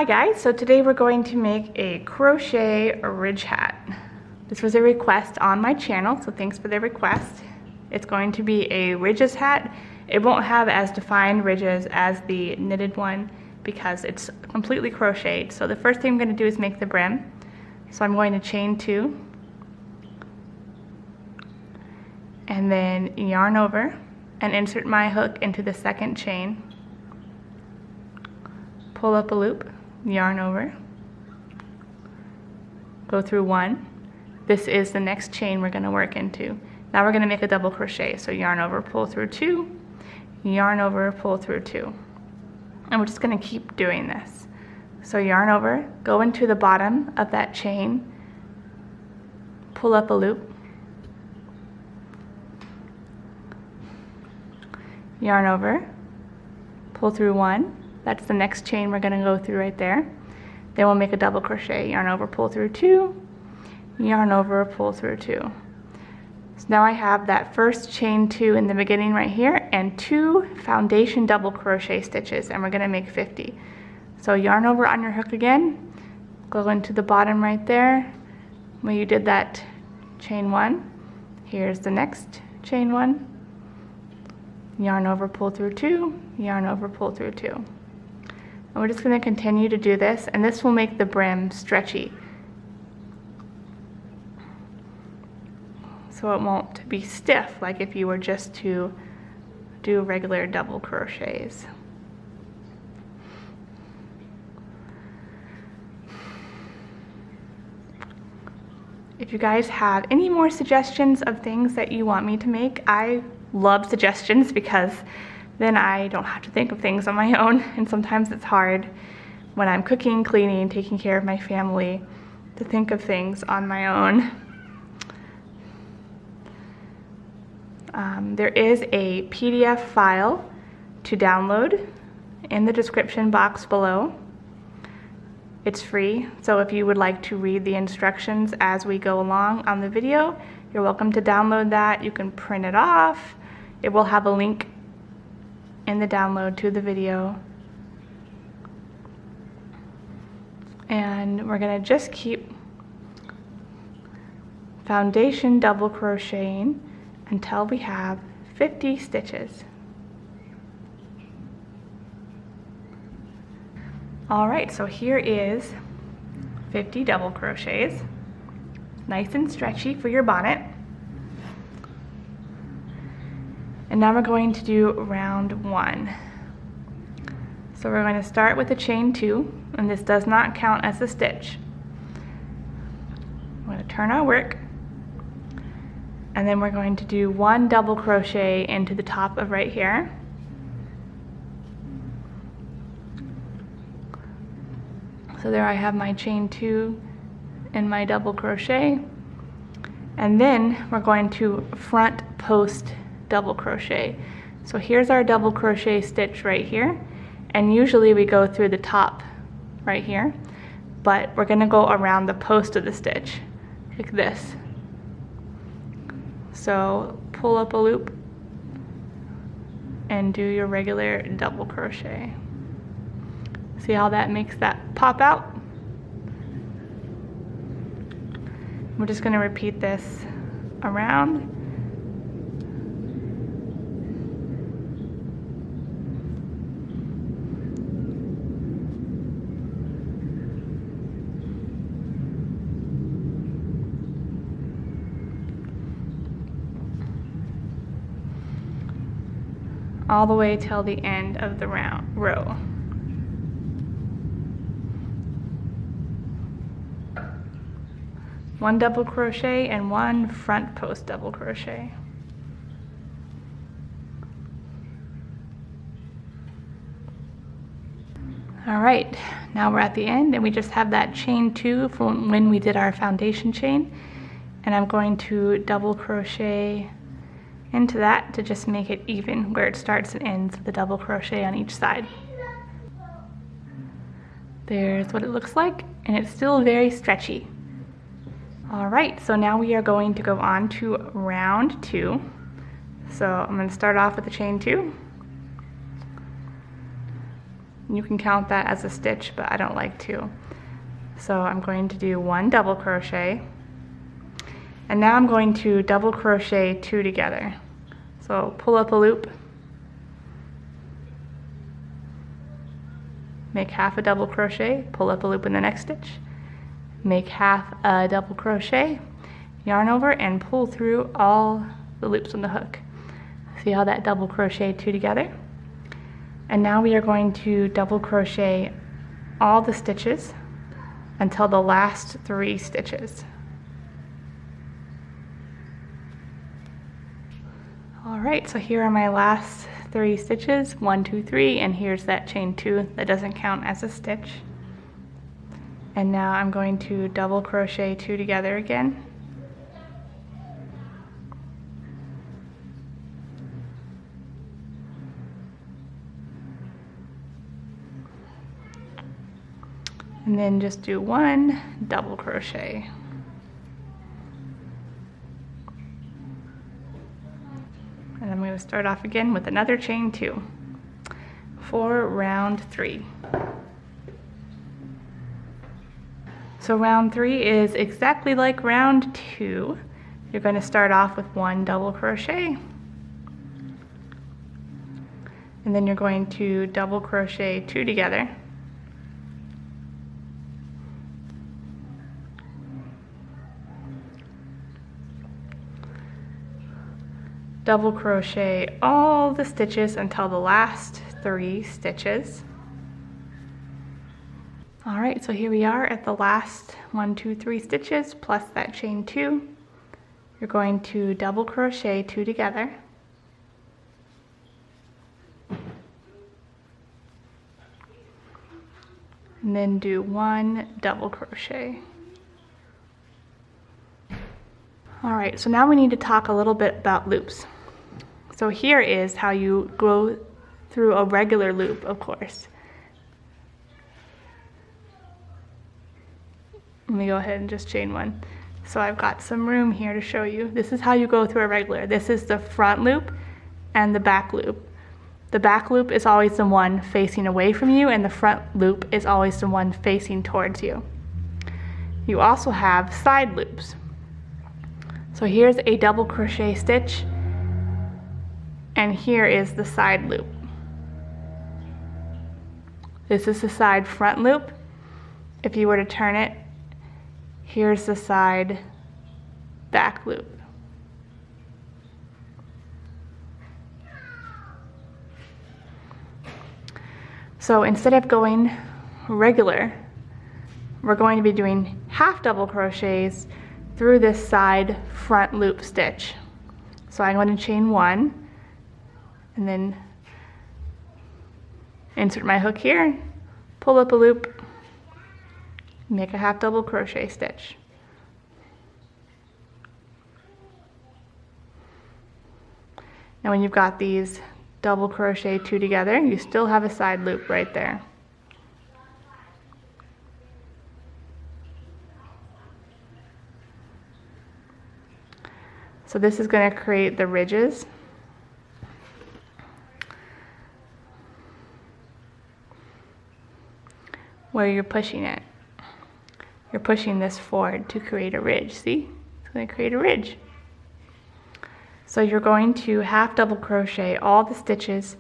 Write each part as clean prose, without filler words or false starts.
Hi guys, so today we're going to make a crochet ridge hat. This was a request on my channel, so thanks for the request. It's going to be a ridges hat. It won't have as defined ridges as the knitted one because it's completely crocheted. So the first thing I'm going to do is make the brim. So I'm going to chain 2 and then yarn over and insert my hook into the second chain. Pull up a loop, yarn over, go through 1. This is the next chain we're going to work into. Now we're going to make a double crochet. So yarn over, pull through 2, yarn over, pull through 2. And we're just going to keep doing this. So yarn over, go into the bottom of that chain, pull up a loop, yarn over, pull through 1. That's the next chain we're going to go through right there. Then we'll make a double crochet, yarn over, pull through 2, yarn over, pull through 2. So now I have that first chain 2 in the beginning right here and 2 foundation double crochet stitches, and we're going to make 50. So yarn over on your hook again, go into the bottom right there where you did that chain 1. Here's the next chain 1, yarn over, pull through 2, yarn over, pull through 2. And we're just going to continue to do this, and this will make the brim stretchy. So it won't be stiff like if you were just to do regular double crochets. If you guys have any more suggestions of things that you want me to make, I love suggestions because then I don't have to think of things on my own, and sometimes it's hard when I'm cooking, cleaning, taking care of my family to think of things on my own. There is a PDF file to download in the description box below. It's free, so if you would like to read the instructions as we go along on the video, you're welcome to download that. You can print it off. It will have a link in the download to the video. And we're going to just keep foundation double crocheting until we have 50 stitches. Alright, so here is 50 double crochets. Nice and stretchy for your bonnet. And now we're going to do round 1. So we're going to start with a chain 2, and this does not count as a stitch. I'm going to turn our work, and then we're going to do 1 double crochet into the top of right here. So there I have my chain 2 and my double crochet, and then we're going to front post double crochet. So here's our double crochet stitch right here, and usually we go through the top right here, but we're going to go around the post of the stitch like this. So pull up a loop and do your regular double crochet. See how that makes that pop out? We're just going to repeat this around. All the way till the end of the row. One double crochet and 1 front post double crochet. Alright, now we're at the end, and we just have that chain 2 from when we did our foundation chain, and I'm going to double crochet into that to just make it even where it starts and ends with the double crochet on each side. There's what it looks like, and it's still very stretchy. Alright, so now we are going to go on to round 2. So I'm going to start off with the chain 2, You can count that as a stitch, but I don't like to. So I'm going to do 1 double crochet, and now I'm going to double crochet 2 together. So pull up a loop, make half a double crochet, pull up a loop in the next stitch, make half a double crochet, yarn over, and pull through all the loops on the hook. See how that double crochet 2 together? And now we are going to double crochet all the stitches until the last 3 stitches. Alright, so here are my last 3 stitches, 1, 2, 3, and here's that chain 2 that doesn't count as a stitch. And now I'm going to double crochet 2 together again. And then just do 1 double crochet. And I'm going to start off again with another chain 2 for round 3. So round 3 is exactly like round 2. You're going to start off with 1 double crochet, and then you're going to double crochet 2 together. Double crochet all the stitches until the last 3 stitches. Alright, so here we are at the last 1, 2, 3 stitches plus that chain 2. You're going to double crochet 2 together. And then do 1 double crochet. Alright, so now we need to talk a little bit about loops. So here is how you go through a regular loop, of course. Let me go ahead and just chain 1. So I've got some room here to show you. This is how you go through a regular. This is the front loop and the back loop. The back loop is always the one facing away from you, and the front loop is always the one facing towards you. You also have side loops. So here's a double crochet stitch, and here is the side loop. This is the side front loop. If you were to turn it, here's the side back loop. So instead of going regular, we're going to be doing half double crochets through this side front loop stitch. So I'm going to chain 1 and then insert my hook here, pull up a loop, make a half double crochet stitch. Now when you've got these double crochet 2 together, you still have a side loop right there. So this is going to create the ridges. Where you're pushing it. You're pushing this forward to create a ridge. See? It's going to create a ridge. So you're going to half double crochet all the stitches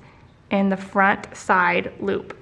in the front side loop.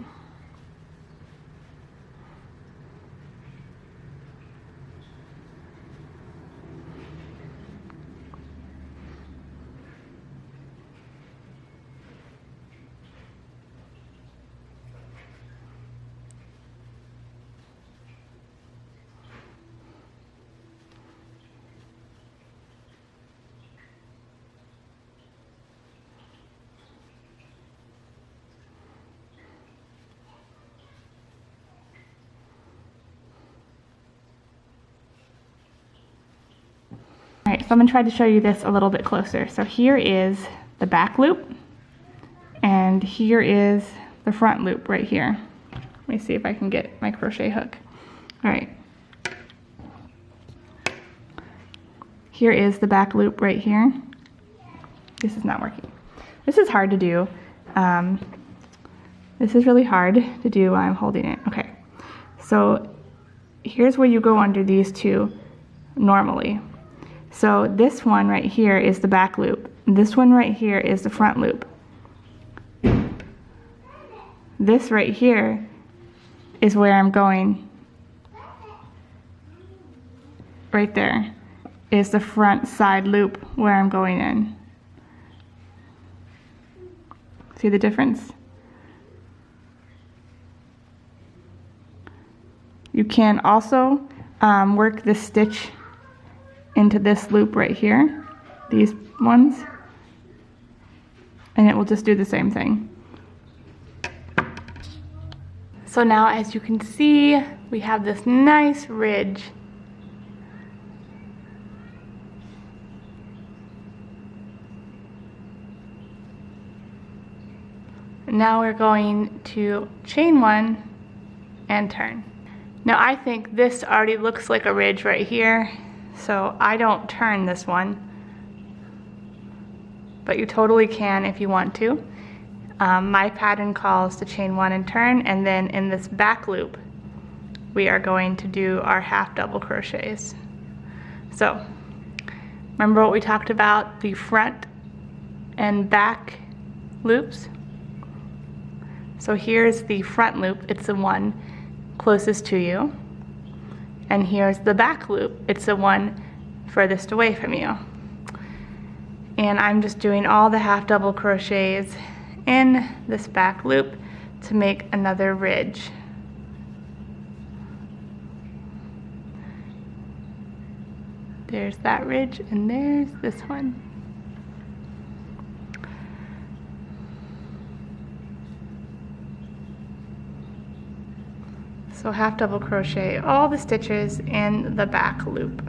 Alright, so I'm going to try to show you this a little bit closer. So here is the back loop, and here is the front loop right here. Let me see if I can get my crochet hook. Alright. Here is the back loop right here. This is not working. This is hard to do. This is really hard to do while I'm holding it. Okay, so here's where you go under these two normally. So this one right here is the back loop. This one right here is the front loop. This right here is where I'm going. Right there is the front side loop where I'm going in. See the difference? You can also work this stitch into this loop right here, these ones, and it will just do the same thing. So now, as you can see, we have this nice ridge. Now we're going to chain one and turn. Now I think this already looks like a ridge right here, so I don't turn this one, but you totally can if you want to. My pattern calls to chain one and turn, and then in this back loop we are going to do our half double crochets. So remember what we talked about, the front and back loops? So here's the front loop, it's the one closest to you, and here's the back loop, it's the one furthest away from you. And I'm just doing all the half double crochets in this back loop to make another ridge. There's that ridge, and there's this one. So half double crochet all the stitches in the back loop.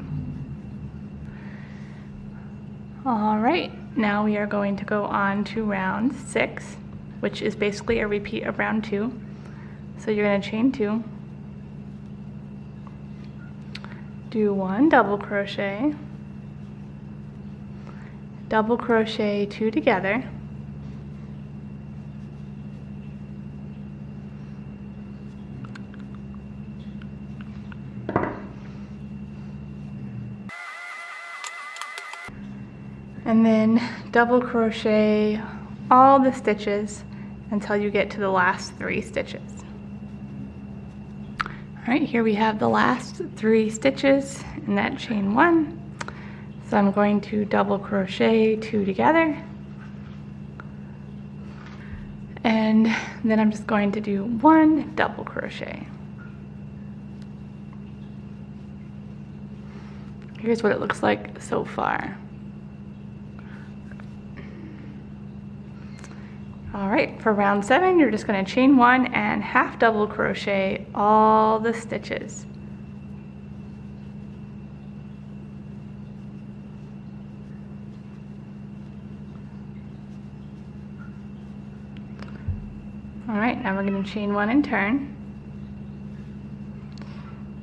All right, now we are going to go on to round 6, which is basically a repeat of round 2. So you're going to chain 2, do 1 double crochet, double crochet 2 together, and then double crochet all the stitches until you get to the last 3 stitches. All right, here we have the last 3 stitches in that chain 1. So I'm going to double crochet 2 together, and then I'm just going to do 1 double crochet. Here's what it looks like so far. All right, for round 7, you're just going to chain 1 and half double crochet all the stitches. All right, now we're going to chain 1 and turn.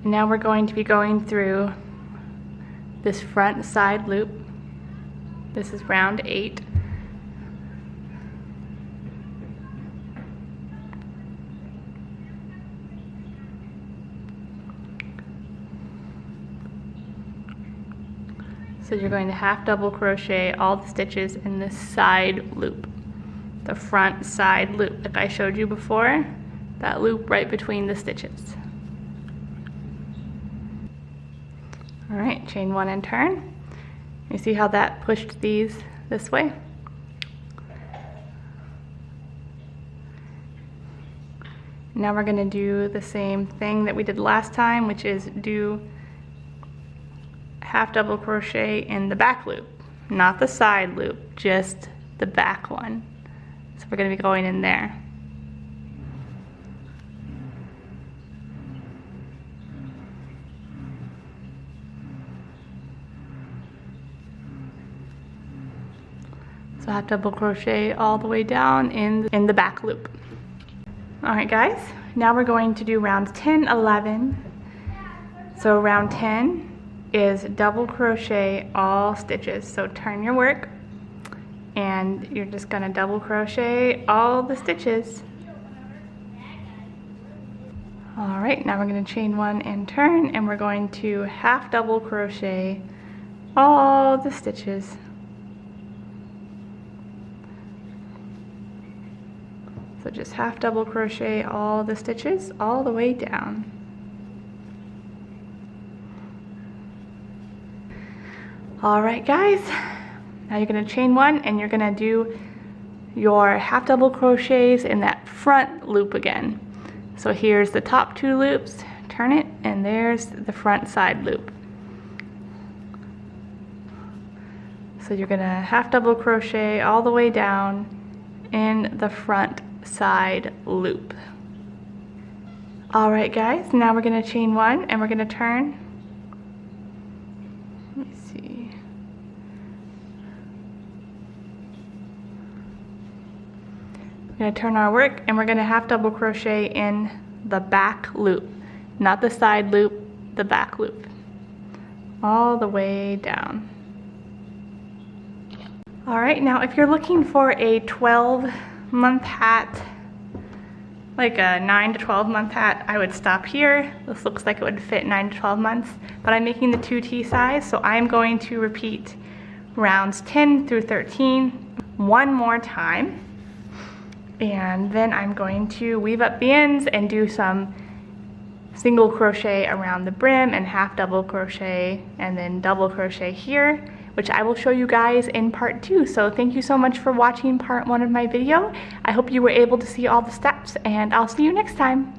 And now we're going to be going through this front side loop. This is round 8. So you're going to half double crochet all the stitches in this side loop, the front side loop, like I showed you before, that loop right between the stitches. All right, chain 1 and turn. You see how that pushed these this way? Now we're going to do the same thing that we did last time, which is do half double crochet in the back loop, not the side loop, just the back one. So we're going to be going in there. So half double crochet all the way down in the back loop. All right guys, now we're going to do rounds 10, 11. So round 10 is double crochet all stitches. So turn your work and you're just going to double crochet all the stitches. All right, now we're going to chain 1 and turn, and we're going to half double crochet all the stitches. So just half double crochet all the stitches all the way down. All right, guys, now you're going to chain 1 and you're going to do your half double crochets in that front loop again. So here's the top 2 loops, turn it, and there's the front side loop. So you're going to half double crochet all the way down in the front side loop. All right, guys, now we're going to chain 1 and we're going to turn. Let me see. We're going to turn our work and we're going to half double crochet in the back loop, not the side loop, the back loop, all the way down. All right, now if you're looking for a 12-month hat, like a 9 to 12 month hat, I would stop here. This looks like it would fit 9 to 12 months, but I'm making the 2T size, so I'm going to repeat rounds 10 through 13 one more time. And then I'm going to weave up the ends and do some single crochet around the brim and half double crochet and then double crochet here, which I will show you guys in part 2. So thank you so much for watching part 1 of my video. I hope you were able to see all the steps, and I'll see you next time.